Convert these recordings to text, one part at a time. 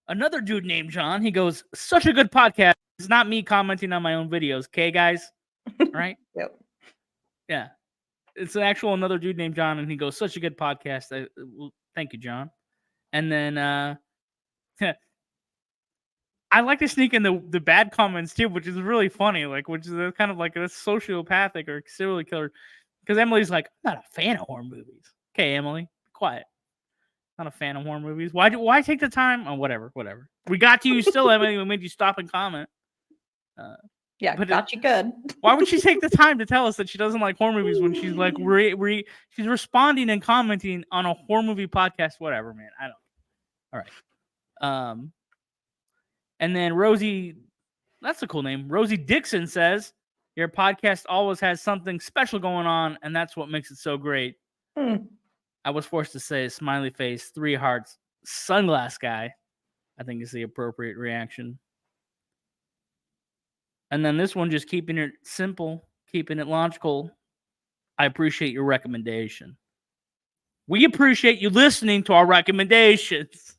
Another dude named John. He goes, such a good podcast. It's not me commenting on my own videos. Okay, guys? Right? Yep. Yeah. It's an actual another dude named John, and he goes, such a good podcast. Thank you, John. And then I like to sneak in the bad comments too, which is really funny. Like, which is kind of like a sociopathic or serial killer. Because Emily's like, I'm not a fan of horror movies. Okay, Emily, be quiet. Not a fan of horror movies. Why take the time? Oh, whatever. We got to you still, Emily. We made you stop and comment. Yeah, got you good. Why would she take the time to tell us that she doesn't like horror movies when she's like she's responding and commenting on a horror movie podcast? Whatever, man. I don't. All right. And then Rosie, that's a cool name. Rosie Dixon says, your podcast always has something special going on, and that's what makes it so great. I was forced to say smiley face, 3 hearts, sunglass guy, I think is the appropriate reaction. And then this one, just keeping it simple, keeping it logical. I appreciate your recommendation. We appreciate you listening to our recommendations.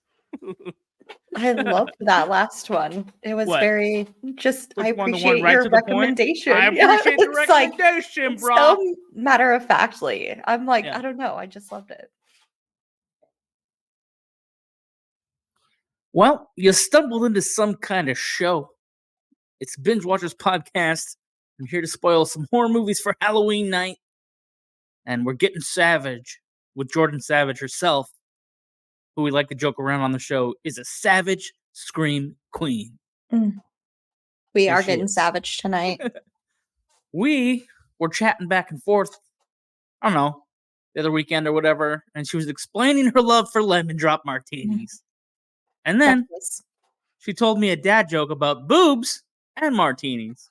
I loved that last one. It was very just. Which I one, appreciate right your recommendation. I appreciate the recommendation, bro. So matter of factly, I'm like, Yeah. I don't know. I just loved it. Well, you stumbled into some kind of show. It's Binge-Watchers Podcast. I'm here to spoil some horror movies for Halloween night. And we're getting savage with Jordan Savage herself, who we like to joke around on the show, is a savage scream queen. We are getting savage tonight. We were chatting back and forth, I don't know, the other weekend or whatever, and she was explaining her love for lemon drop martinis. And then she told me a dad joke about boobs and martinis.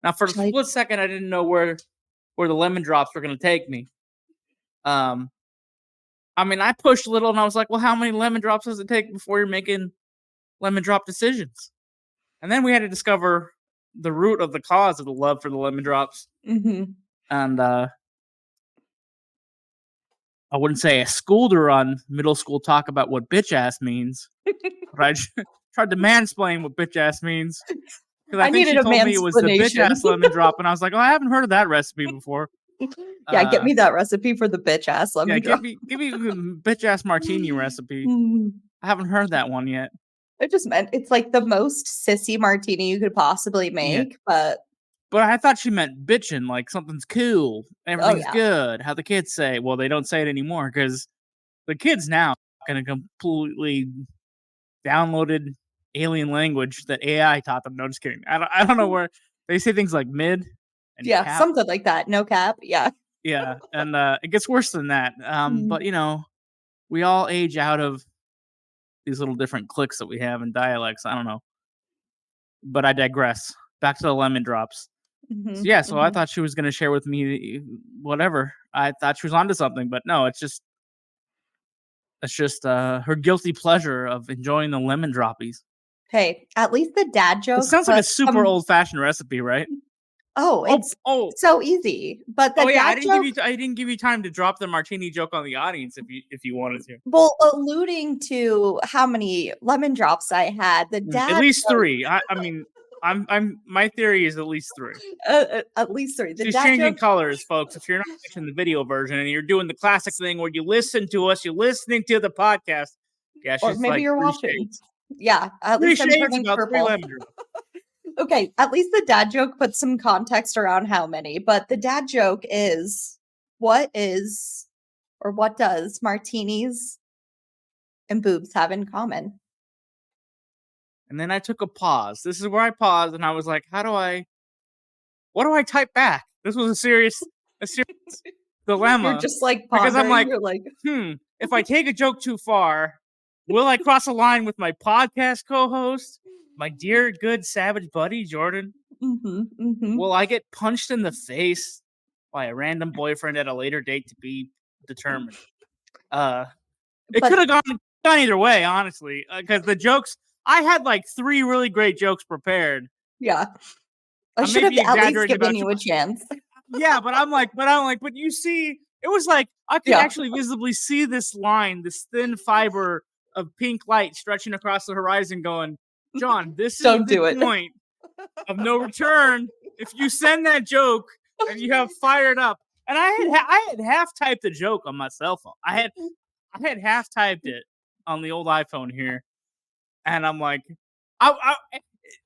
Now, for a split second, I didn't know where the lemon drops were going to take me. I mean, I pushed a little, and I was like, well, how many lemon drops does it take before you're making lemon drop decisions? And then we had to discover the root of the cause of the love for the lemon drops. Mm-hmm. And I wouldn't say I schooled her on middle school talk about what bitch ass means, but I tried to mansplain what bitch ass means. Because I think she told me it was the bitch ass lemon drop, and I was like, oh, I haven't heard of that recipe before. Yeah, get me that recipe for the bitch ass lemon drop. Give me the bitch ass martini recipe. I haven't heard that one yet. It just meant it's like the most sissy martini you could possibly make, but I thought she meant bitchin', like something's cool, everything's good. How the kids say. Well, they don't say it anymore because the kids now are going to completely downloaded alien language that AI taught them. No, just kidding. I don't know where they say things like mid. And cap. Something like that. No cap. Yeah. Yeah, and it gets worse than that. But you know, we all age out of these little different clicks that we have in dialects. I don't know, but I digress. Back to the lemon drops. Mm-hmm. So I thought she was going to share with me whatever. I thought she was onto something, but no, it's just her guilty pleasure of enjoying the lemon droppies. Hey, at least the dad joke. It sounds like a super old-fashioned recipe, right? Oh, it's so easy. But the dad joke, I didn't give you time to drop the martini joke on the audience if you wanted to. Well, alluding to how many lemon drops I had, the dad at least 3. I mean, my theory is at least 3. At least 3. She's changing colors, folks. If you're not watching the video version and you're doing the classic thing where you listen to us, you're listening to the podcast. Yeah, she's or maybe like you're watching. Shades. Yeah, at 3 least I'm shades turning about purple. 3 lemon drops. Okay, at least the dad joke puts some context around how many, but the dad joke is what does martinis and boobs have in common? And then I took a pause. This is where I paused and I was like, what do I type back? This was a serious dilemma. You're just like because I'm like, you're like, if I take a joke too far, will I cross a line with my podcast co-host? My dear, good, savage buddy, Jordan. Will I get punched in the face by a random boyfriend at a later date to be determined? It could have gone either way, honestly, because the jokes, I had like 3 really great jokes prepared. Yeah. I should have at least given you a chance. Yeah, but but you see, it was like, I could actually visibly see this line, this thin fiber of pink light stretching across the horizon going, John, this is Don't the do it. point of no return. If you send that joke and you have fired up, and I had half typed the joke on my cell phone. I had half typed it on the old iPhone here, and I'm like,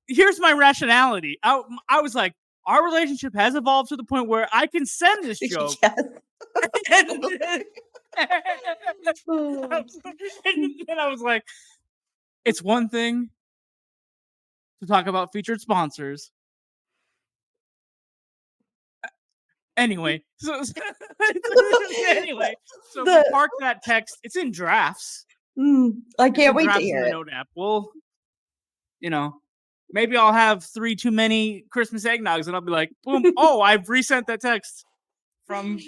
here's my rationality. I was like, our relationship has evolved to the point where I can send this joke. Yes. And I was like, it's one thing to talk about featured sponsors. Anyway, so we park that text. It's in drafts. I can't wait to hear it. Note app. Well, maybe I'll have 3 too many Christmas eggnogs, and I'll be like, boom! Oh, I've resent that text from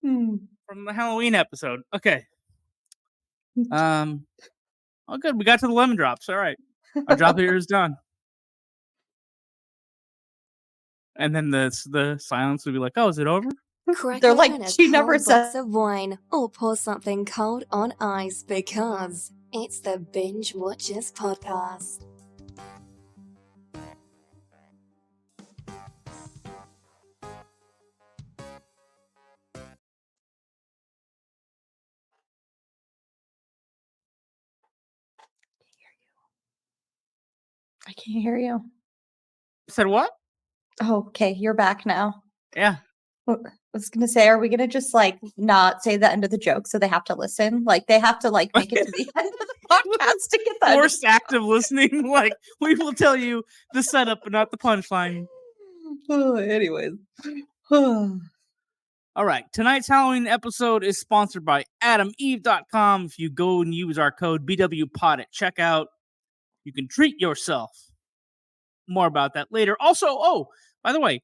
the Halloween episode. Okay. Oh, good. We got to the lemon drops. All right, our drop here is done. And then the silence would be like, "Oh, is it over?" They're like, she never said of wine or pour something cold on ice because it's the Binge-Watchers Podcast. I can't hear you. Said what? Oh, okay, you're back now. Yeah. I was gonna say, are we gonna just like not say the end of the joke so they have to listen? Like they have to like make it to the end of the podcast to get that. Forced active listening. Like we will tell you the setup but not the punchline. Anyways. All right. Tonight's Halloween episode is sponsored by AdamEve.com. If you go and use our code BWPod at checkout, you can treat yourself. More about that later. Also, oh, by the way,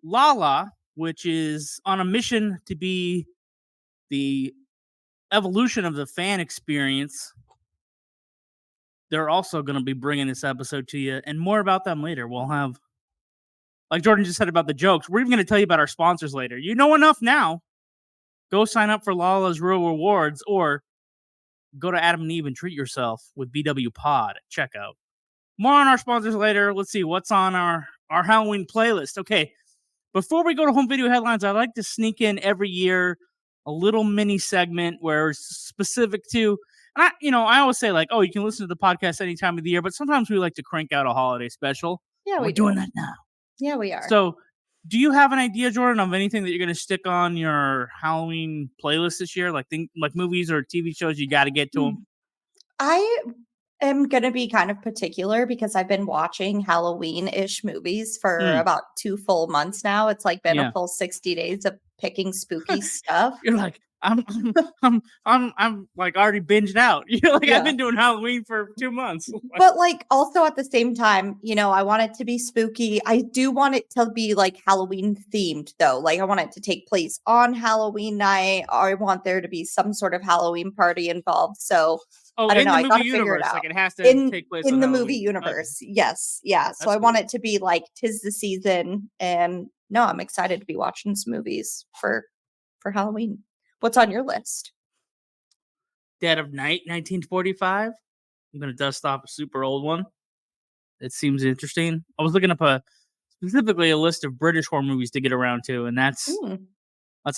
Lala, which is on a mission to be the evolution of the fan experience, they're also going to be bringing this episode to you, and more about them later. We'll have, like Jordan just said about the jokes, we're even going to tell you about our sponsors later. You know enough now. Go sign up for Lala's Real Rewards, or go to Adam and Eve and treat yourself with BW Pod at checkout. More on our sponsors later. Let's see what's on our Halloween playlist. Okay, before we go to home video headlines, I like to sneak in every year a little mini segment where it's specific to, and I always say like, oh, you can listen to the podcast any time of the year, but sometimes we like to crank out a holiday special. Yeah, we're doing that now. Yeah, we are. So, do you have an idea, Jordan, of anything that you're going to stick on your Halloween playlist this year? Like movies or TV shows, you got to get to them. I am going to be kind of particular because I've been watching Halloween-ish movies for about 2 full months now. It's like been a full 60 days of picking spooky stuff. You're like, I'm like already binged out. You're like, I've been doing Halloween for 2 months. But like also at the same time, I want it to be spooky. I do want it to be like Halloween themed though. Like I want it to take place on Halloween night. Or I want there to be some sort of Halloween party involved. So I don't know. I gotta figure it out. Like it has to take place in the Halloween. Movie universe. Okay. Yes. Yeah. So I want it to be like 'tis the season, and no, I'm excited to be watching some movies for Halloween. What's on your list? Dead of Night, 1945. I'm gonna dust off a super old one. It seems interesting. I was looking up specifically a list of British horror movies to get around to, and that's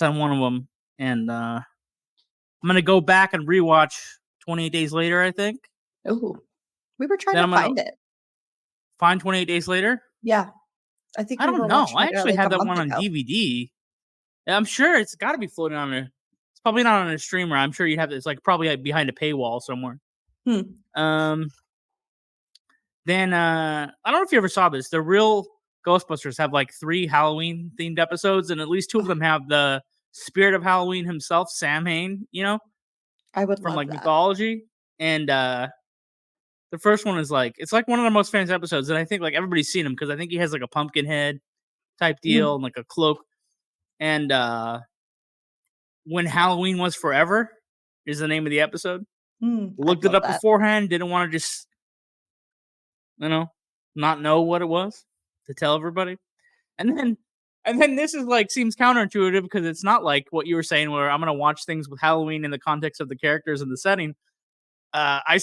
on one of them. And I'm gonna go back and rewatch 28 Days Later, I think. Oh, we were trying to find it. Find 28 Days Later? Yeah. I think I don't know. I actually had that one on DVD. I'm sure it's got to be floating on it's probably not on a streamer. I'm sure you'd have it's like probably like behind a paywall somewhere. Then I don't know if you ever saw this. The real Ghostbusters have like 3 Halloween themed episodes, and at least 2 of them have the spirit of Halloween himself, Sam Hain, I would from love like that. mythology. And the first one is like, it's like one of the most famous episodes, and I think like everybody's seen him because I think he has like a pumpkin head type deal and like a cloak. And When Halloween Was Forever is the name of the episode. Looked it up beforehand, didn't want to just not know what it was to tell everybody. And then this is like seems counterintuitive because it's not like what you were saying where I'm gonna watch things with Halloween in the context of the characters and the setting. I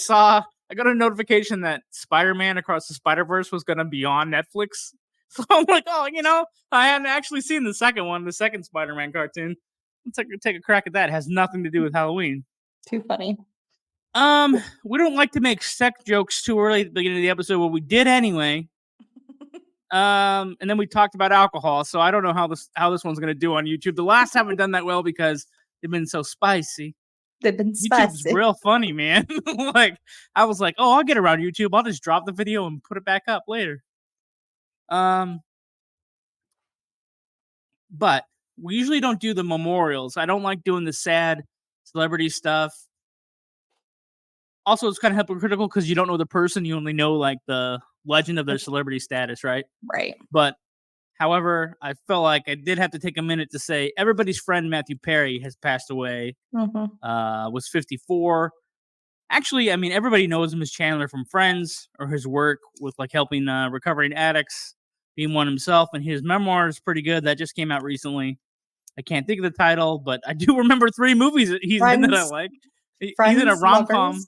got a notification that Spider-Man Across the Spider-Verse was going to be on Netflix. So I'm like, oh, I hadn't actually seen the second Spider-Man cartoon. Let's take a crack at that. It has nothing to do with Halloween. Too funny. We don't like to make sex jokes too early at the beginning of the episode, but we did anyway. And then we talked about alcohol, so I don't know how this one's gonna do on YouTube. The last haven't done that well because they've been so spicy. They've been YouTube's spicy. real funny, man. Like I was like, oh, I'll get around YouTube. I'll just drop the video and put it back up later. But we usually don't do the memorials. I don't like doing the sad celebrity stuff. Also, it's kind of hypocritical because you don't know the person. You only know like the legend of their celebrity status, right? Right. But, however, I felt like I did have to take a minute to say everybody's friend Matthew Perry has passed away. Was 54. Actually, I mean, everybody knows him as Chandler from Friends or his work with like helping recovering addicts, being one himself. And his memoir is pretty good. That just came out recently. I can't think of the title, but I do remember 3 movies that he's in that I like. He's in a rom-com.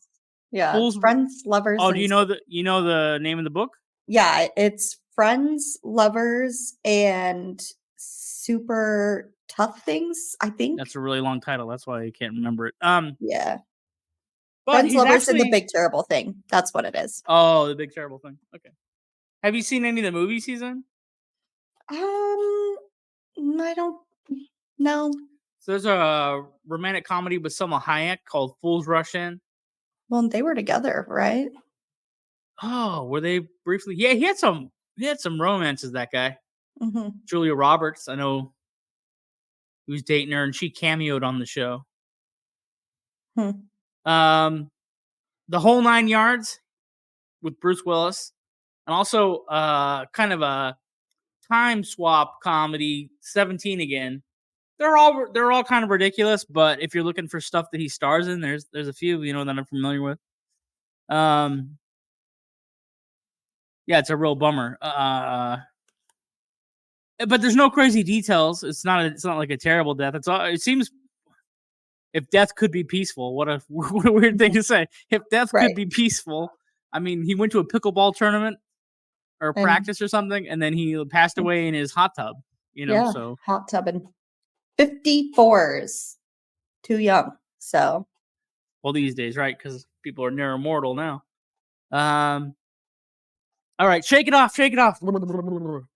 Yeah, Friends, Lovers. Oh, do you know the name of the book? Yeah, it's Friends, Lovers, and Super Tough Things, I think. That's a really long title. That's why I can't remember it. Yeah. But Friends, Lovers, and The Big Terrible Thing. That's what it is. Oh, The Big Terrible Thing. Okay. Have you seen any of the movies he's in? I don't know. So there's a romantic comedy with Selma Hayek called Fools Rush In. Well, they were together, right? Oh, were they briefly? Yeah, he had some romances, that guy. Mm-hmm. Julia Roberts, I know he was dating her, and she cameoed on the show. The Whole 9 Yards with Bruce Willis, and also kind of a time swap comedy, 17 Again. They're all kind of ridiculous, but if you're looking for stuff that he stars in, there's a few that I'm familiar with. Yeah, it's a real bummer. But there's no crazy details. It's not like a terrible death. It's all. It seems if death could be peaceful, what a weird thing to say. If death could be peaceful, I mean, he went to a pickleball tournament or practice or something, and then he passed away in his hot tub. So hot tubbing. 54s, too young. So, well, these days, right? Because people are near immortal now. All right, shake it off. We'll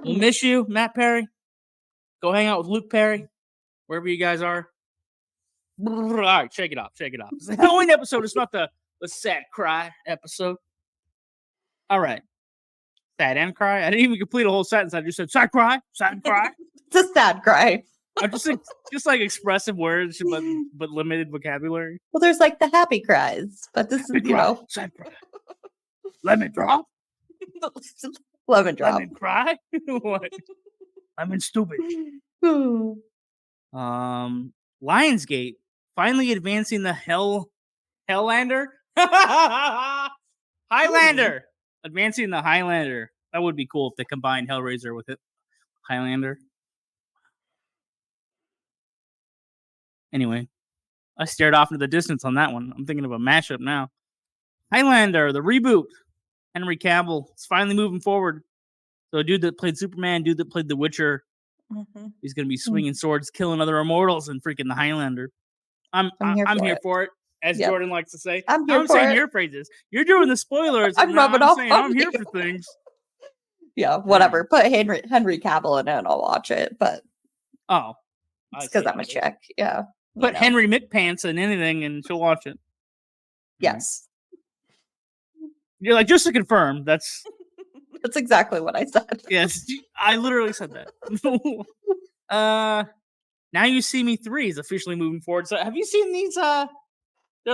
miss you, Matt Perry. Go hang out with Luke Perry, wherever you guys are. All right, shake it off. It's the Halloween episode. It's not the sad cry episode. All right, sad and cry. I didn't even complete a whole sentence. I just said sad cry. It's a sad cry. I'm just like expressive words, but limited vocabulary. Well, there's like the happy cries, but this is sad cry. Lemon drop. Lemon drop. Lemon cry. What? I'm stupid. Lionsgate finally advancing the Highlander. Highlander advancing the Highlander. That would be cool if they combined Hellraiser with it. Highlander. Anyway, I stared off into the distance on that one. I'm thinking of a mashup now. Highlander, the reboot. Henry Cavill is finally moving forward. So a dude that played Superman, dude that played The Witcher, he's going to be swinging swords, killing other immortals in freaking the Highlander. I'm here for it, as Jordan likes to say. I'm saying your phrases. You're doing the spoilers. I'm rubbing off. I'm here for things. Yeah, whatever. Put Henry Cavill in it and I'll watch it. But it's because I'm a chick. Yeah. Put Henry McPants in anything and she'll watch it. Yes. You're like, just to confirm, that's exactly what I said. Yes, I literally said that. Now You See Me 3 is officially moving forward. So have you seen these? They're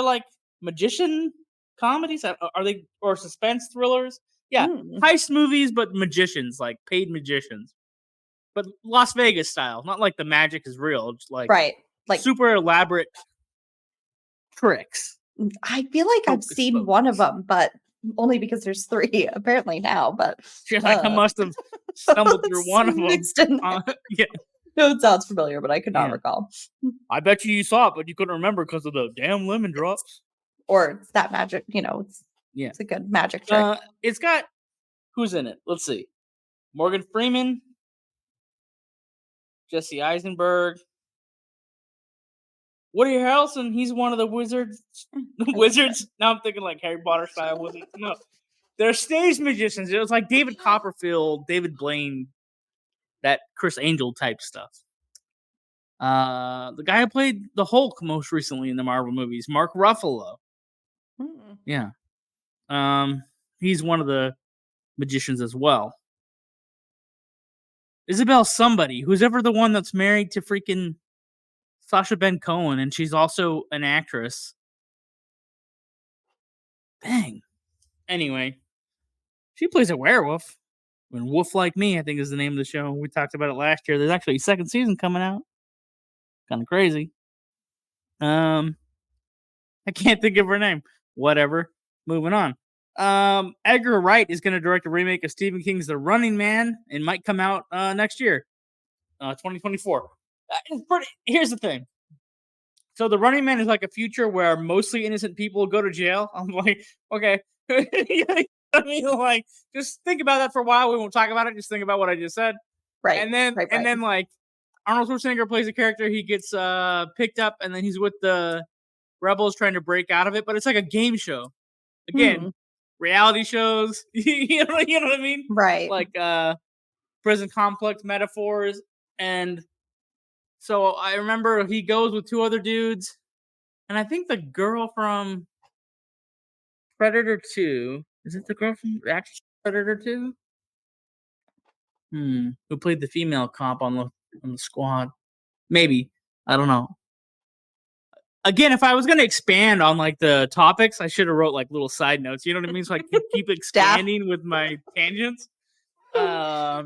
like magician comedies. Are they or suspense thrillers? Yeah, heist movies, but magicians, like paid magicians. But Las Vegas style, not like the magic is real. Just like super elaborate tricks. I feel like I've seen one of them, but only because there's 3 apparently now. But I must have stumbled through one of them. Yeah. No, it sounds familiar, but I could not recall. I bet you saw it, but you couldn't remember because of the damn lemon drops. or it's that magic, it's a good magic trick. It's got, who's in it? Let's see. Morgan Freeman, Jesse Eisenberg, Woody Harrelson. He's one of the wizards. Wizards. Now I'm thinking like Harry Potter style wizards. No, they're stage magicians. It was like David Copperfield, David Blaine, that Chris Angel type stuff. The guy who played the Hulk most recently in the Marvel movies, Mark Ruffalo. Yeah. He's one of the magicians as well. Isabel somebody, who's ever the one that's married to freaking Sacha Baron Cohen, and she's also an actress. Dang. Anyway, she plays a werewolf. And Wolf Like Me, I think, is the name of the show. We talked about it last year. There's actually a second season coming out. Kind of crazy. I can't think of her name. Whatever. Moving on. Edgar Wright is going to direct a remake of Stephen King's The Running Man and might come out next year, 2024. Here's the thing. So The Running Man is like a future where mostly innocent people go to jail. I'm like, okay. I mean, like, just think about that for a while. We won't talk about it. Just think about what I just said. Right. And then, like, Arnold Schwarzenegger plays a character. He gets picked up, and then he's with the rebels trying to break out of it. But it's like a game show. Again, reality shows. you know what I mean? Right. Like prison complex metaphors. And so I remember he goes with two other dudes. And I think the girl from Predator 2... Is it the girl from Predator 2? Who played the female cop on the squad? Maybe. I don't know. Again, if I was going to expand on like the topics, I should have wrote like little side notes. You know what I mean? So I can keep expanding with my tangents. Yeah.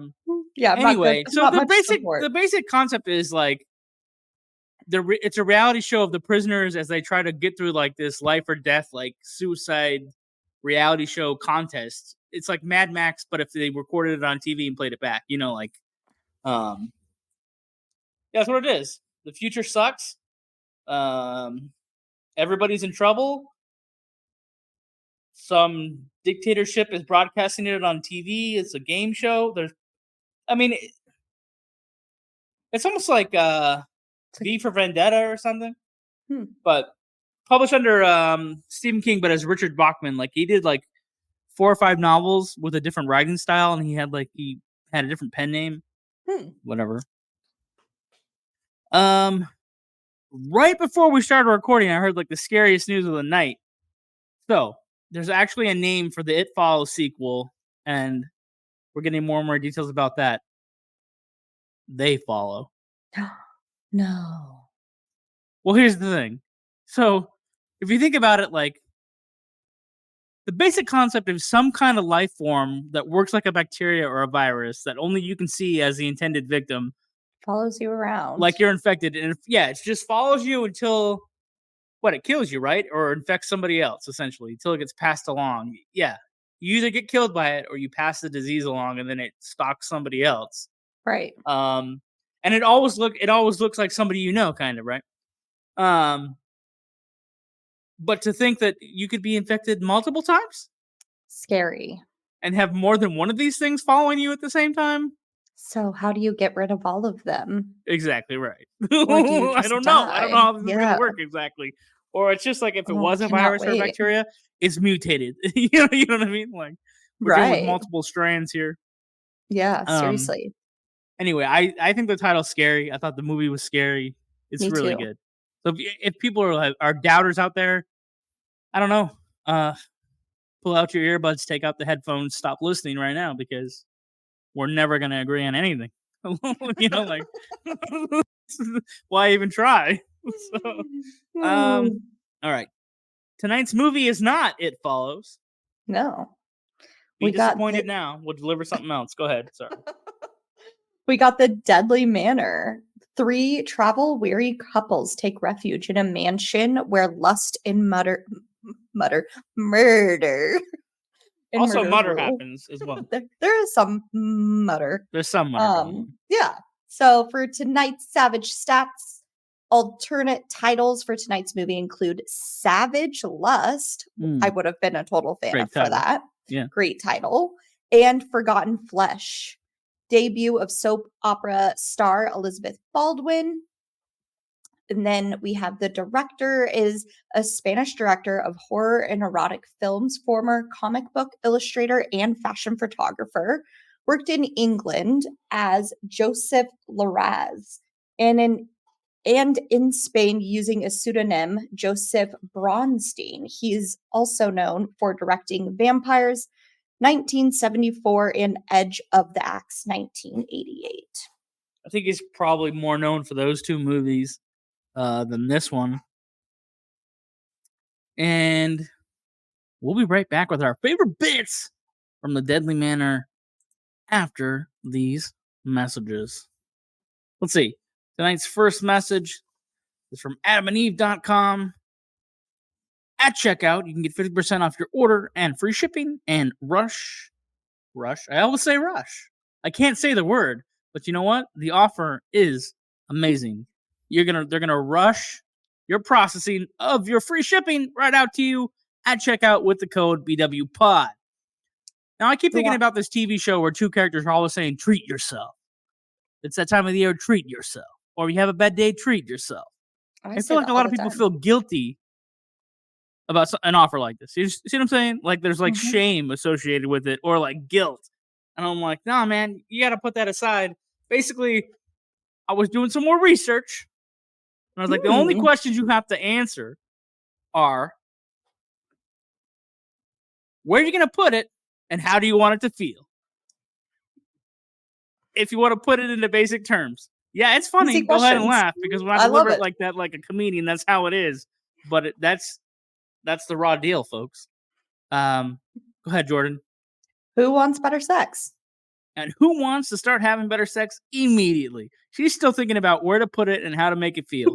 Anyway, so the basic concept is like it's a reality show of the prisoners as they try to get through like this life or death, like suicide reality show contest. It's like Mad Max, but if they recorded it on TV and played it back, like that's what it is. The future sucks. Everybody's in trouble. Some dictatorship is broadcasting it on TV. It's a game show. It's almost like V for Vendetta or something. But published under Stephen King, but as Richard Bachman. Like he did like 4 or 5 novels with a different writing style, and he had a different pen name. Whatever. Right before we started recording, I heard like the scariest news of the night. So there's actually a name for the It Follows sequel, and we're getting more and more details about that. They Follow. No. Well, here's the thing. So if you think about it, like the basic concept of some kind of life form that works like a bacteria or a virus that only you can see as the intended victim follows you around like you're infected, and it just follows you until it kills you, right? Or infects somebody else, essentially, until it gets passed along. Yeah, you either get killed by it or you pass the disease along, and then it stalks somebody else, right? And it always looks like somebody kind of, right? But to think that you could be infected multiple times, scary, and have more than one of these things following you at the same time. So how do you get rid of all of them? Exactly right. I don't know. I don't know how this is going to work exactly. Or it's just like if it was a virus or a bacteria, it's mutated. you know what I mean? Like we're dealing with multiple strands here. Yeah, seriously. Anyway, I think the title's scary. I thought the movie was scary. It's really good. So if people are doubters out there, I don't know. Pull out your earbuds, take out the headphones, stop listening right now because we're never going to agree on anything. Like why even try? So, all right. Tonight's movie is not It Follows. No. Be disappointed now. We'll deliver something else. Go ahead. Sorry. We got the Deadly Manor. 3 travel-weary couples take refuge in a mansion where lust and murder. Also, mutter happens as well. There is some mutter. There's some mutter. Yeah. So for tonight's Savage Stats, Alternate titles for tonight's movie include Savage Lust. I would have been a total fan Great for title. that. Yeah. Great title. And Forgotten Flesh. Debut of soap opera star Elizabeth Baldwin. And then we have the director is a Spanish director of horror and erotic films, former comic book illustrator and fashion photographer. Worked in England as Joseph Larraz and in Spain using a pseudonym, Joseph Bronstein. He's also known for directing Vampires 1974 and Edge of the Axe 1988. I think he's probably more known for those two movies than this one. And we'll be right back with our favorite bits from the Deadly Manor after these messages. Let's see. Tonight's first message is from adamandeve.com. At checkout, you can get 50% off your order and free shipping and rush. I always say rush. I can't say the word, but you know what? The offer is amazing. They're gonna rush your processing of your free shipping right out to you at checkout with the code BWPod. Now I keep thinking about this TV show where two characters are always saying treat yourself. It's that time of the year, treat yourself. Or you have a bad day, treat yourself. I feel like a lot of people feel guilty about an offer like this. You see what I'm saying? Like there's like shame associated with it or like guilt. And I'm like, nah, man, you got to put that aside. Basically, I was doing some more research. And I was like, the only questions you have to answer are, where are you going to put it and how do you want it to feel? If you want to put it into basic terms. Yeah, it's funny. Go ahead and laugh because when I deliver it like that, like a comedian, that's how it is. But that's the raw deal, folks. Go ahead, Jordan. Who wants better sex? And who wants to start having better sex immediately? She's still thinking about where to put it and how to make it feel.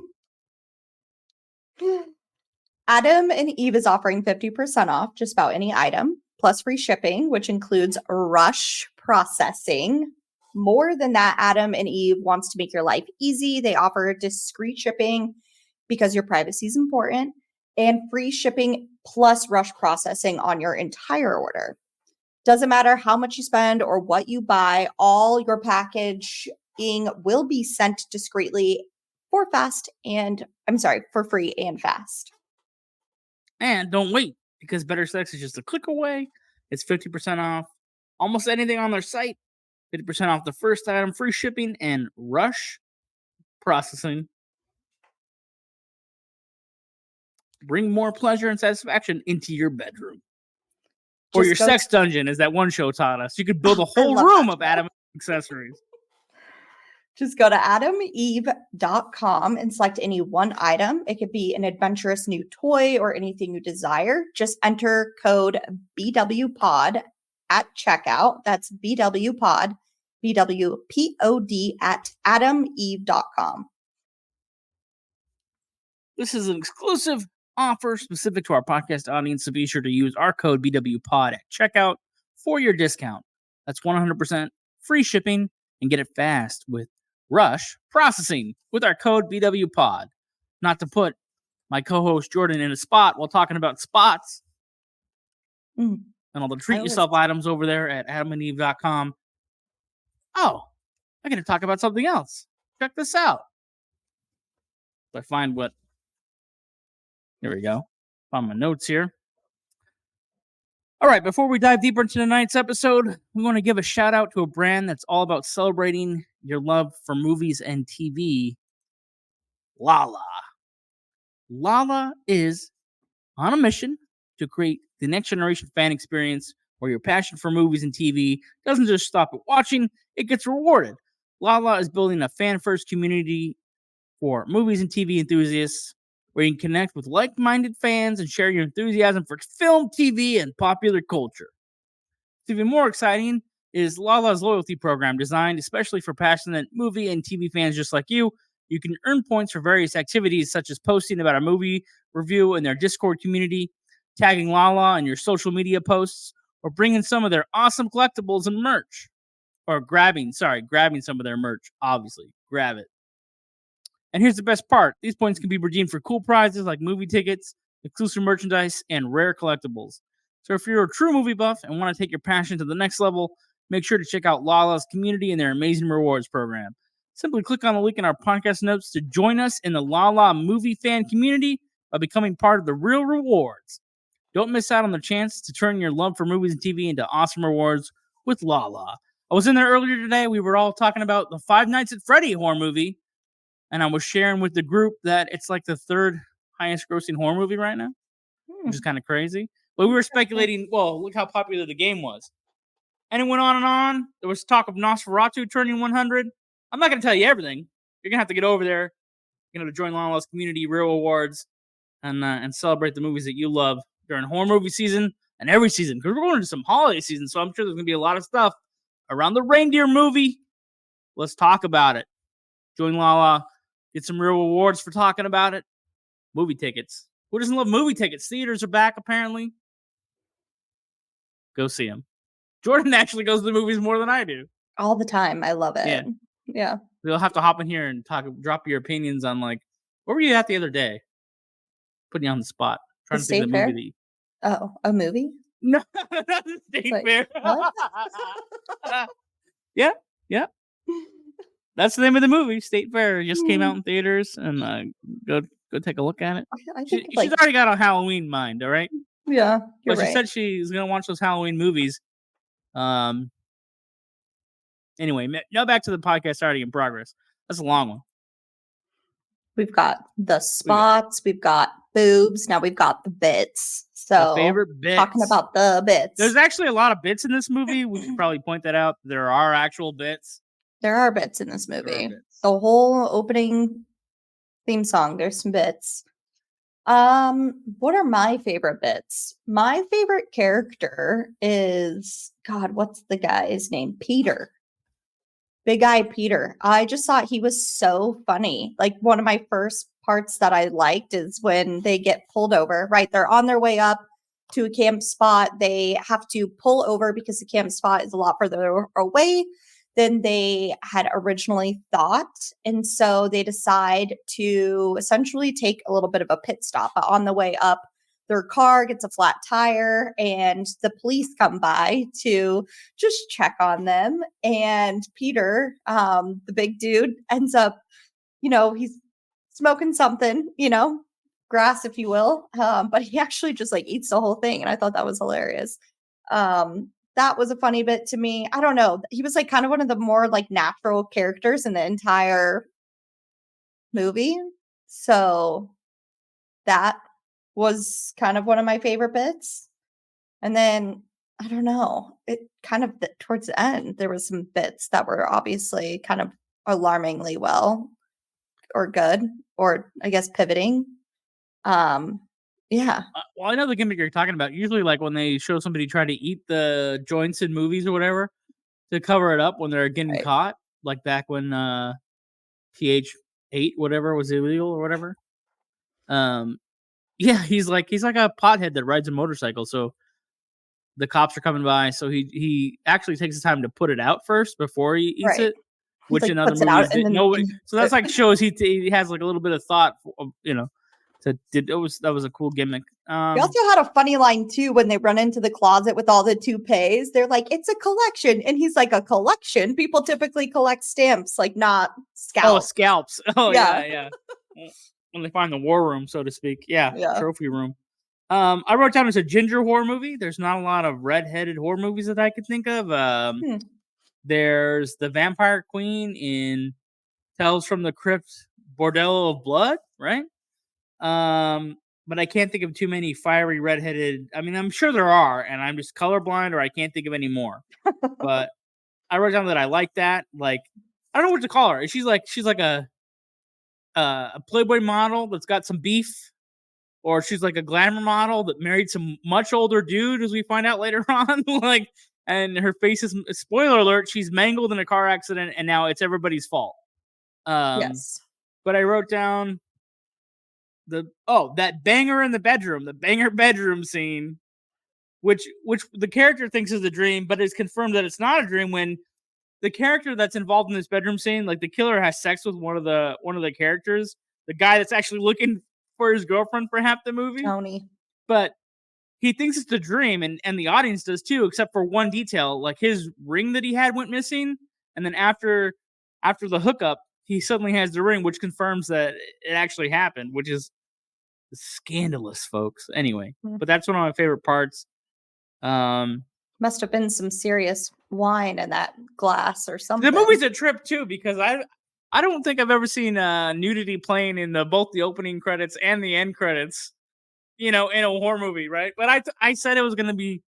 Adam and Eve is offering 50% off just about any item, plus free shipping, which includes rush processing. More than that, Adam and Eve wants to make your life easy. They offer discreet shipping because your privacy is important, and free shipping plus rush processing on your entire order. Doesn't matter how much you spend or what you buy, all your packaging will be sent discreetly for free and fast. And don't wait, because better sex is just a click away. It's 50% off almost anything on their site. 50% off the first item, free shipping, and rush processing. Bring more pleasure and satisfaction into your bedroom. Or your sex dungeon, as that one show taught us. You could build a whole room of Adam accessories. Just go to adameve.com and select any one item. It could be an adventurous new toy or anything you desire. Just enter code BWPOD at checkout. That's BWPOD, BWPOD at adameve.com. This is an exclusive offer specific to our podcast audience, so be sure to use our code BWPOD at checkout for your discount. That's 100% free shipping and get it fast with rush processing with our code BWPOD. Not to put my co-host Jordan in a spot while talking about spots and all the treat yourself items over there at adamandeve.com. Oh, I got to talk about something else. Check this out. If I find what... Here we go. Found my notes here. All right, before we dive deeper into tonight's episode, we want to give a shout out to a brand that's all about celebrating your love for movies and TV. Lala. Lala is on a mission to create the next generation fan experience where your passion for movies and TV doesn't just stop at watching, it gets rewarded. Lala is building a fan-first community for movies and TV enthusiasts where you can connect with like-minded fans and share your enthusiasm for film, TV, and popular culture. What's even more exciting is Lala's loyalty program, designed especially for passionate movie and TV fans just like you. You can earn points for various activities, such as posting about a movie review in their Discord community, tagging Lala in your social media posts, or bringing some of their awesome collectibles and merch. Or grabbing some of their merch, obviously. Grab it. And here's the best part. These points can be redeemed for cool prizes like movie tickets, exclusive merchandise, and rare collectibles. So if you're a true movie buff and want to take your passion to the next level, make sure to check out Lala's community and their amazing rewards program. Simply click on the link in our podcast notes to join us in the Lala movie fan community by becoming part of the real rewards. Don't miss out on the chance to turn your love for movies and TV into awesome rewards with Lala. I was in there earlier today. We were all talking about the Five Nights at Freddy horror movie, and I was sharing with the group that it's like the third highest grossing horror movie right now, which is kind of crazy. But we were speculating, well, look how popular the game was. And it went on and on. There was talk of Nosferatu turning 100. I'm not going to tell you everything. You're going to have to get over there. You're going to join Lala's community, real awards, and celebrate the movies that you love during horror movie season and every season. Because we're going into some holiday season, so I'm sure there's going to be a lot of stuff around the reindeer movie. Let's talk about it. Join Lala. Get some real rewards for talking about it. Movie tickets. Who doesn't love movie tickets? Theaters are back, apparently. Go see them. Jordan actually goes to the movies more than I do. All the time. I love it. Yeah. We'll have to hop in here and drop your opinions on, like, where were you at the other day? Putting you on the spot. Trying to think of the movie. Oh, a movie? No, not the State Fair. What? Yeah. That's the name of the movie. State Fair just came out in theaters, and go take a look at it. I think She's already got a Halloween mind, all right? Yeah, but she said she's gonna watch those Halloween movies. Anyway, now back to the podcast already in progress. That's a long one. We've got the spots. We've got boobs. Now we've got the bits. So the favorite bits. Talking about the bits. There's actually a lot of bits in this movie. We should probably point that out. There are actual bits. There are bits in this movie. The whole opening theme song, there's some bits. What are my favorite bits? My favorite character is, God, what's the guy's name? Peter. Big Eye Peter. I just thought he was so funny. Like, one of my first parts that I liked is when they get pulled over, right? They're on their way up to a camp spot. They have to pull over because the camp spot is a lot further away than they had originally thought. And so they decide to essentially take a little bit of a pit stop. On the way up, their car gets a flat tire and the police come by to just check on them. And Peter, the big dude, ends up, he's smoking something, grass, if you will. But he actually just like eats the whole thing. And I thought that was hilarious. That was a funny bit to me. I don't know. He was like kind of one of the more like natural characters in the entire movie. So that was kind of one of my favorite bits. And then, I don't know, it kind of towards the end, there was some bits that were obviously kind of alarmingly well or good, or I guess pivoting. Yeah. Well, I know the gimmick you're talking about. Usually, like when they show somebody try to eat the joints in movies or whatever to cover it up when they're getting caught, like back when TH8 whatever was illegal or whatever. Yeah, he's like a pothead that rides a motorcycle. So the cops are coming by, so he actually takes the time to put it out first before he eats it, which in other movies didn't know. So that's like shows he has like a little bit of thought, that was a cool gimmick. They also had a funny line too when they run into the closet with all the toupees. They're like, "It's a collection," and he's like, "A collection? People typically collect stamps, like not scalps." Oh, scalps. Oh yeah. When they find the war room, so to speak. Yeah. Trophy room. I wrote down it's a ginger horror movie. There's not a lot of red-headed horror movies that I could think of. There's the Vampire Queen in Tales from the Crypt, Bordello of Blood, right? But I can't think of too many fiery redheaded. I mean, I'm sure there are, and I'm just colorblind, or I can't think of any more. But I wrote down that I like that. Like, I don't know what to call her. She's like a Playboy model that's got some beef, or she's like a glamour model that married some much older dude, as we find out later on. Like, and her face is, spoiler alert, she's mangled in a car accident, and now it's everybody's fault. Yes. But I wrote down that banger in the bedroom, the banger bedroom scene, which the character thinks is a dream, but it's confirmed that it's not a dream when the character that's involved in this bedroom scene, like the killer has sex with one of the characters, the guy that's actually looking for his girlfriend for half the movie. Tony. But he thinks it's a dream, and the audience does too, except for one detail. Like his ring that he had went missing, and then after the hookup, he suddenly has the ring, which confirms that it actually happened, which is scandalous, folks. Anyway, but that's one of my favorite parts. Must have been some serious wine in that glass or something. The movie's a trip too, because I don't think I've ever seen nudity playing in both the opening credits and the end credits, in a horror movie, right? But I said it was gonna be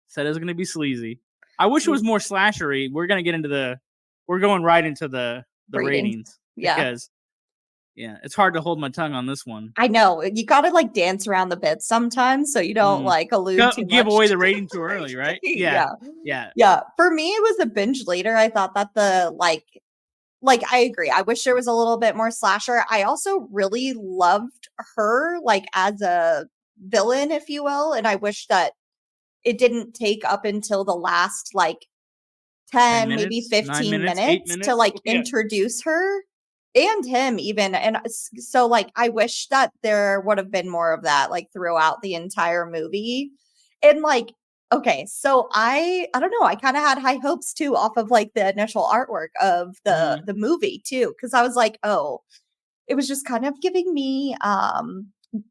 sleazy. I wish it was more slashery. We're going right into the ratings. Yeah. Because it's hard to hold my tongue on this one. I know. You gotta dance around the bit sometimes so you don't allude too much. Give away the rating too early, right? Yeah. For me, it was a binge later. I thought that I agree. I wish there was a little bit more slasher. I also really loved her as a villain, if you will. And I wish that it didn't take up until the last 10 minutes, maybe 15 minutes to introduce her and him even. And so I wish that there would have been more of that throughout the entire movie. And okay, so I don't know, I kind of had high hopes too off of the initial artwork of the movie too, because I was oh, it was just kind of giving me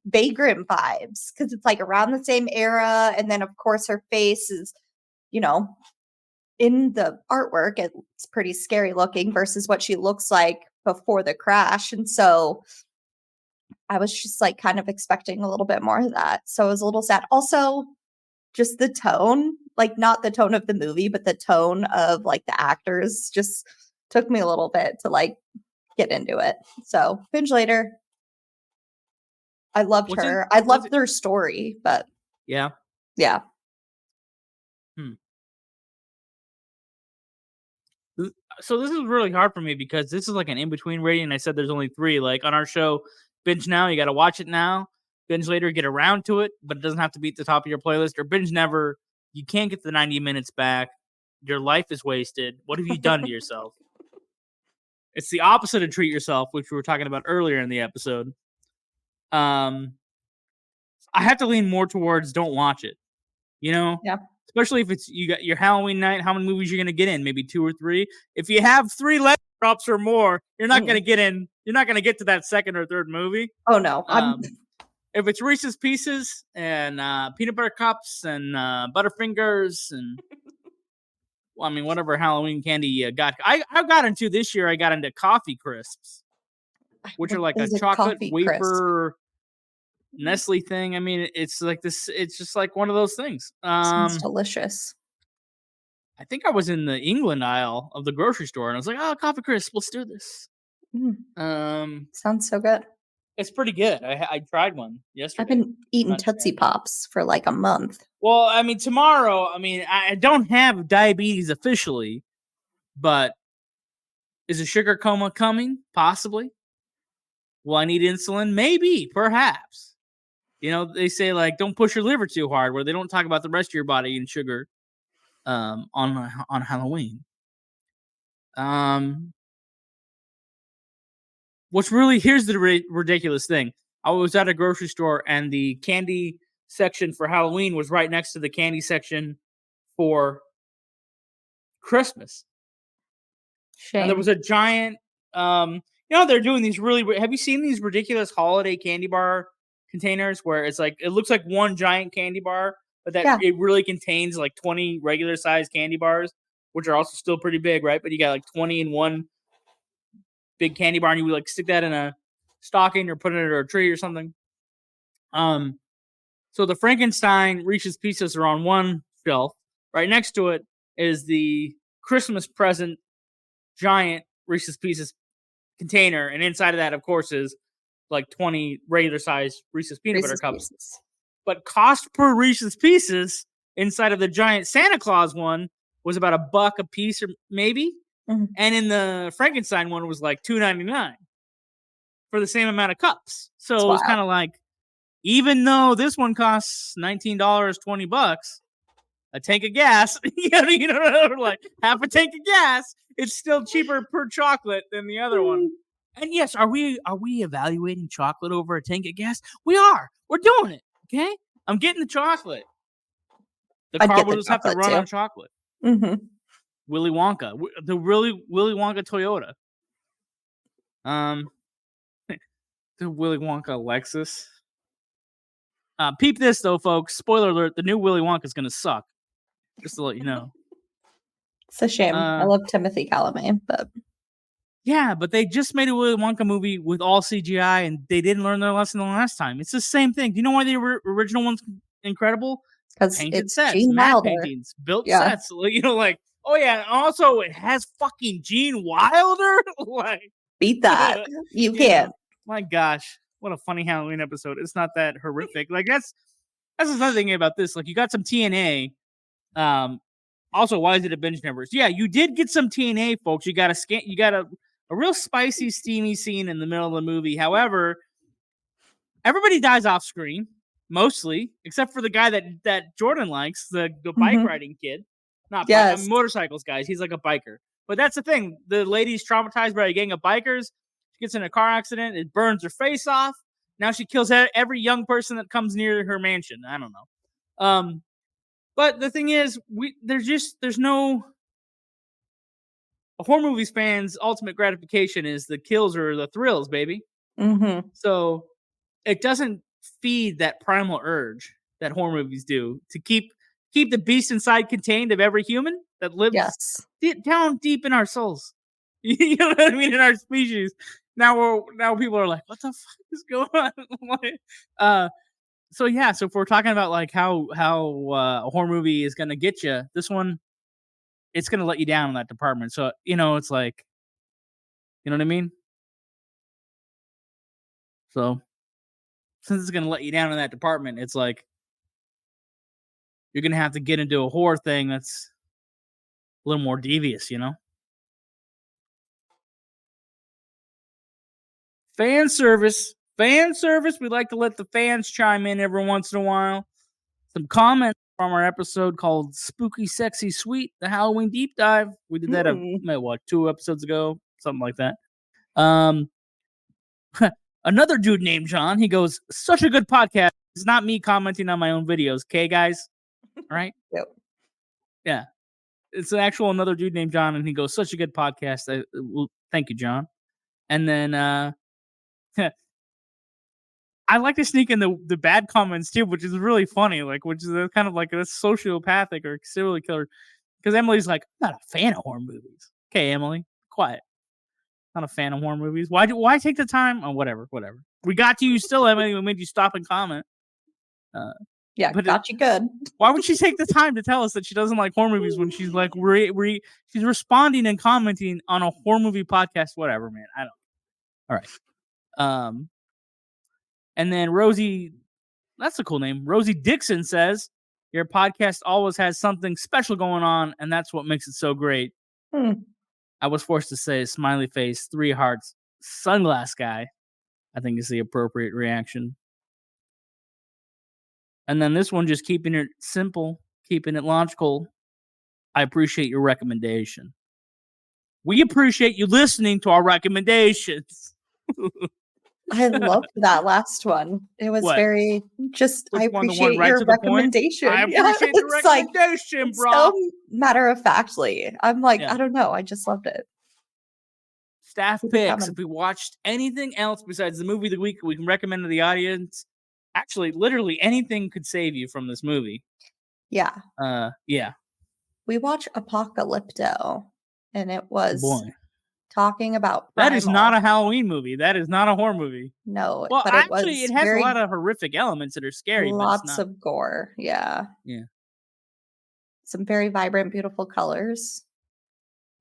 Vagrant vibes, because it's around the same era, and then of course her face is in the artwork it's pretty scary looking versus what she looks like before the crash. And so I was just kind of expecting a little bit more of that, so I was a little sad. Also, just the tone, not the tone of the movie, but the tone of the actors just took me a little bit to get into it. So binge later. I loved her. I loved their story, but yeah. So this is really hard for me because this is an in-between rating. I said there's only 3. On our show, binge now, you got to watch it now. Binge later, get around to it, but it doesn't have to be at the top of your playlist. Or binge never, you can't get the 90 minutes back. Your life is wasted. What have you done to yourself? It's the opposite of treat yourself, which we were talking about earlier in the episode. I have to lean more towards don't watch it. Yeah. Especially if you got your Halloween night, how many movies you're gonna get in? Maybe 2 or 3. If you have 3 leg drops or more, you're not gonna get in. You're not gonna get to that second or third movie. Oh no. If it's Reese's Pieces and peanut butter cups and Butterfingers and whatever Halloween candy you got. I got into this year. I got into coffee crisps, which are a chocolate wafer Nestle thing. It's this. It's just one of those things. Sounds delicious. I think I was in the England aisle of the grocery store, and I was like, "Oh, coffee crisp. Let's do this." Sounds so good. It's pretty good. I tried one yesterday. I've been eating Tootsie Pops for a month. Well, tomorrow, I don't have diabetes officially, but is a sugar coma coming? Possibly. Will I need insulin? Maybe, perhaps. They say don't push your liver too hard, where they don't talk about the rest of your body and sugar on Halloween. Here's the ridiculous thing. I was at a grocery store and the candy section for Halloween was right next to the candy section for Christmas. Shame. And there was a giant, they're doing these have you seen these ridiculous holiday candy bar containers where it's it looks like one giant candy bar, but it really contains 20 regular sized candy bars, which are also still pretty big, right? But you got 20 in one big candy bar, and you would stick that in a stocking or put it under a tree or something. So the Frankenstein Reese's Pieces are on one shelf. Right next to it is the Christmas present giant Reese's Pieces container, and inside of that, of course, is 20 regular sized Reese's peanut butter cups. Pieces. But cost per Reese's Pieces inside of the giant Santa Claus one was about $1 a piece, or maybe. Mm-hmm. And in the Frankenstein one was $2.99 for the same amount of cups. So it was kind of even though this one costs $19, $20, a tank of gas, like half a tank of gas, it's still cheaper per chocolate than the other one. And yes, are we evaluating chocolate over a tank of gas? We are. We're doing it. Okay, I'm getting the chocolate. The car will just have to run on chocolate. Mm-hmm. Willy Wonka, the Willy Wonka Toyota. The Willy Wonka Lexus. Peep this though, folks. Spoiler alert: the new Willy Wonka is gonna suck. Just to let you know. It's a shame. I love Timothy Chalamet, but yeah, but they just made a Willy Wonka movie with all CGI, and they didn't learn their lesson the last time. It's the same thing. Do you know why the original one's incredible? Because Painted it's sets, Gene matte Wilder. paintings, built sets. Like, oh yeah, and also it has fucking Gene Wilder. Like, beat that. You can't. My gosh, what a funny Halloween episode. It's not that horrific. Like that's another thing about this. Like you got some TNA. Also, why is it a binge numbers? Yeah, you did get some TNA, folks. You got a real spicy, steamy scene in the middle of the movie. However, everybody dies off screen, mostly, except for the guy that Jordan likes, the bike riding kid. Not motorcycles, guys. He's like a biker. But that's the thing. The lady's traumatized by a gang of bikers. She gets in a car accident. It burns her face off. Now she kills every young person that comes near her mansion. I don't know. But the thing is, there's no horror movies fans' ultimate gratification is the kills or the thrills, baby. Mm-hmm. So it doesn't feed that primal urge that horror movies do to keep the beast inside contained of every human that lives down deep in our souls. You know what I mean? In our species. Now people are like, what the fuck is going on? So if we're talking about like how a horror movie is gonna get you, this one, it's gonna let you down in that department. So it's like, you know what I mean. So since it's gonna let you down in that department, it's like you're gonna have to get into a horror thing that's a little more devious, Fan service. We like to let the fans chime in every once in a while. Some comments from our episode called Spooky, Sexy, Sweet, the Halloween Deep Dive. We did that, 2 episodes ago? Something like that. Another dude named John, he goes, such a good podcast. It's not me commenting on my own videos, okay, guys? All right? Yep. Yeah. It's another dude named John, and he goes, such a good podcast. Thank you, John. And then I like to sneak in the bad comments too, which is really funny. Like, which is kind of like a sociopathic or serial killer. Because Emily's like, I'm not a fan of horror movies. Okay, Emily, quiet. Not a fan of horror movies. Why take the time? Oh, whatever. We got to you still, Emily. We made you stop and comment. But got you good. Why would she take the time to tell us that she doesn't like horror movies when she's like she's responding and commenting on a horror movie podcast? Whatever, man. I don't. All right. And then Rosie, that's a cool name. Rosie Dixon says, your podcast always has something special going on, and that's what makes it so great. I was forced to say smiley face, 3 hearts, sunglass guy, I think is the appropriate reaction. And then this one, just keeping it simple, keeping it logical. I appreciate your recommendation. We appreciate you listening to our recommendations. I loved that last one. It was very I appreciate your recommendation. I appreciate the recommendation, bro. So matter of factly. I'm like, I don't know. I just loved it. Staff picks. If we watched anything else besides the movie of the week, we can recommend to the audience. Actually, literally anything could save you from this movie. Yeah. Yeah. We watched Apocalypto, and it was talking about primal. That is not a Halloween movie. That is not a horror movie. No, well, but actually, it has a lot of horrific elements that are scary. Lots of gore. Yeah. Some very vibrant, beautiful colors,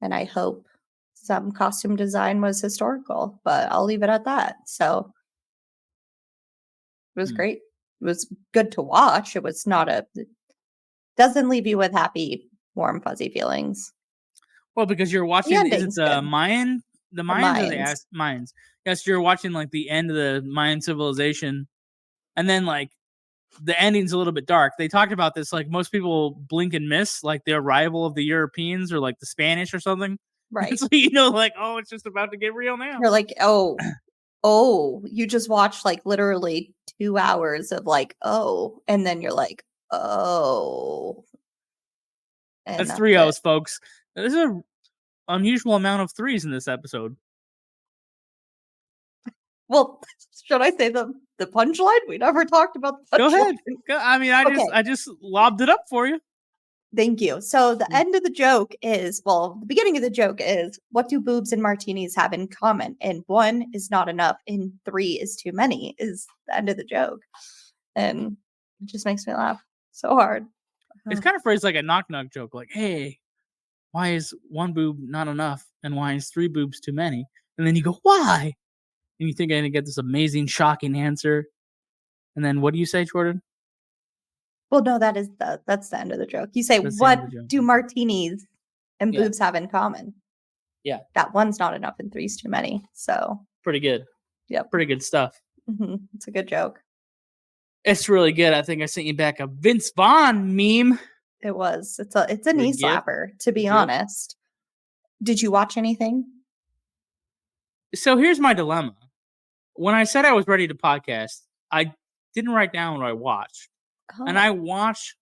and I hope some costume design was historical. But I'll leave it at that. So it was great. It was good to watch. It was not doesn't leave you with happy, warm, fuzzy feelings. Well, because you're watching, is it the Mayan? The Mayans or the Mayans? Yes, you're watching like the end of the Mayan civilization. And then like the ending's a little bit dark. They talked about this, like most people blink and miss, like the arrival of the Europeans or like the Spanish or something. Right. So like, oh, it's just about to get real now. You're like, oh, you just watched like literally 2 hours of like, oh, and then you're like, oh. And That's 3 O's, folks. There's an unusual amount of threes in this episode. Well, should I say the punchline? We never talked about the punchline. Go ahead. I mean, I just lobbed it up for you. Thank you. So the end of the joke is, well, the beginning of the joke is, what do boobs and martinis have in common? And 1 is not enough, and 3 is too many, is the end of the joke. And it just makes me laugh so hard. It's kind of phrased like a knock-knock joke, like, hey, why is 1 boob not enough, and why is 3 boobs too many? And then you go, why? And you think I'm going to get this amazing, shocking answer. And then what do you say, Jordan? Well, no, that's the end of the joke. You say, That's the what end of the joke. do martinis and Yeah. boobs have in common? Yeah. That 1's not enough and 3's too many. So, Pretty good. Yep. Pretty good stuff. It's a good joke. It's really good. I think I sent you back a Vince Vaughn meme. It was. It's a knee Yep. slapper, to be Yep. honest. Did you watch anything? So here's my dilemma. When I said I was ready to podcast, I didn't write down what I watched. And I watch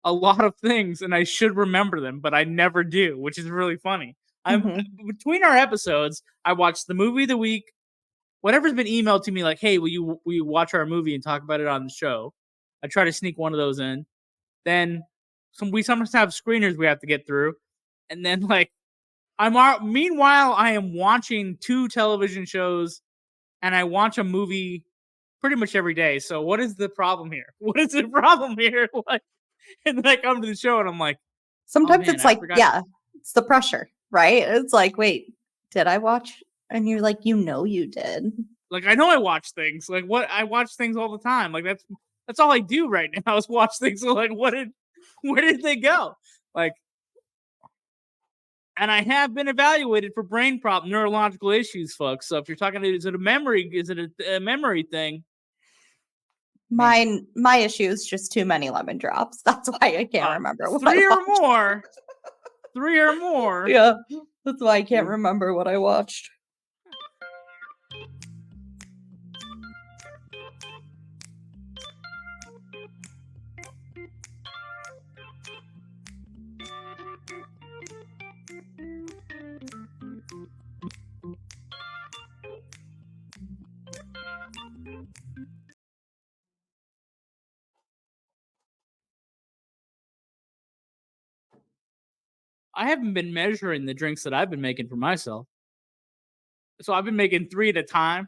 a lot of things, and I should remember them, but I never do, which is really funny. Between our episodes, I watched the movie of the week, whatever's been emailed to me, like, hey, will you watch our movie and talk about it on the show? I try to sneak one of those in. Then we sometimes have screeners we have to get through, and then like meanwhile I am watching 2 television shows, and I watch a movie pretty much every day. So what is the problem here? What is the problem here? Like, and then I come to the show and I'm like, sometimes man, it's I like, forgot. yeah, it's the pressure, right? It's like, wait, did I watch? And you're like, you did. Like, I know I watch things. Like, what? I watch things all the time. Like, that's all I do right now is watch things. So like, where did they go? Like, and I have been evaluated for brain neurological issues, folks. So if you're talking, is it a memory thing? My issue is just too many lemon drops. That's why I can't remember what 3 I or watched. more. 3 or more. Yeah, that's why I can't remember what I watched. I haven't been measuring the drinks that I've been making for myself. So I've been making 3 at a time.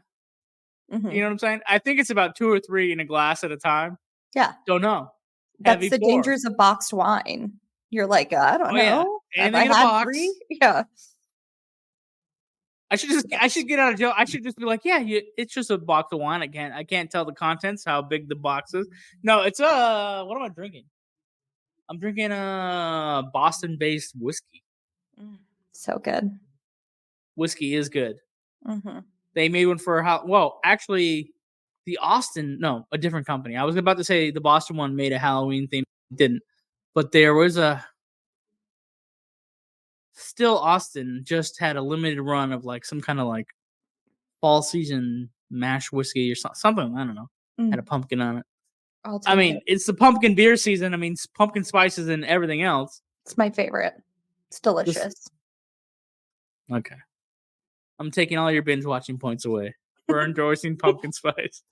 You know what I'm saying? I think it's about 2 or 3 in a glass at a time. Yeah. Don't know. That's Heavy the pour. dangers of boxed wine. You're like, I don't know. Yeah. Have Anything I in a had box. 3? Yeah. I should get out of jail. I should just be like, yeah, it's just a box of wine. I can't tell the contents, how big the box is. No, it's what am I drinking? I'm drinking a Boston-based whiskey. So good. Whiskey is good. They made one for actually, a different company. I was about to say the Boston one made a Halloween theme. It didn't, but there was still Austin just had a limited run of like some kind of like fall season mash whiskey or something. I don't know. Had a pumpkin on it. I mean, it's the pumpkin beer season. I mean, pumpkin spices and everything else. It's my favorite. It's delicious. Okay. I'm taking all your binge watching points away for endorsing pumpkin spice.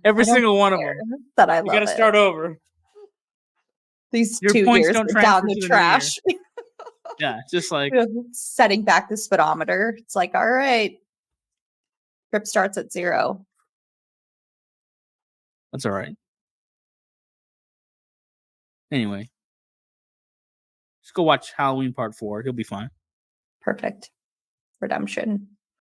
Every single one of them. That I love. You got to start over. These Your 2 points years don't are down transfer the to the trash. Yeah, just like setting back the speedometer. It's like, all right, trip starts at 0. That's all right. Anyway, just go watch Halloween Part 4. You'll be fine. Perfect. Redemption.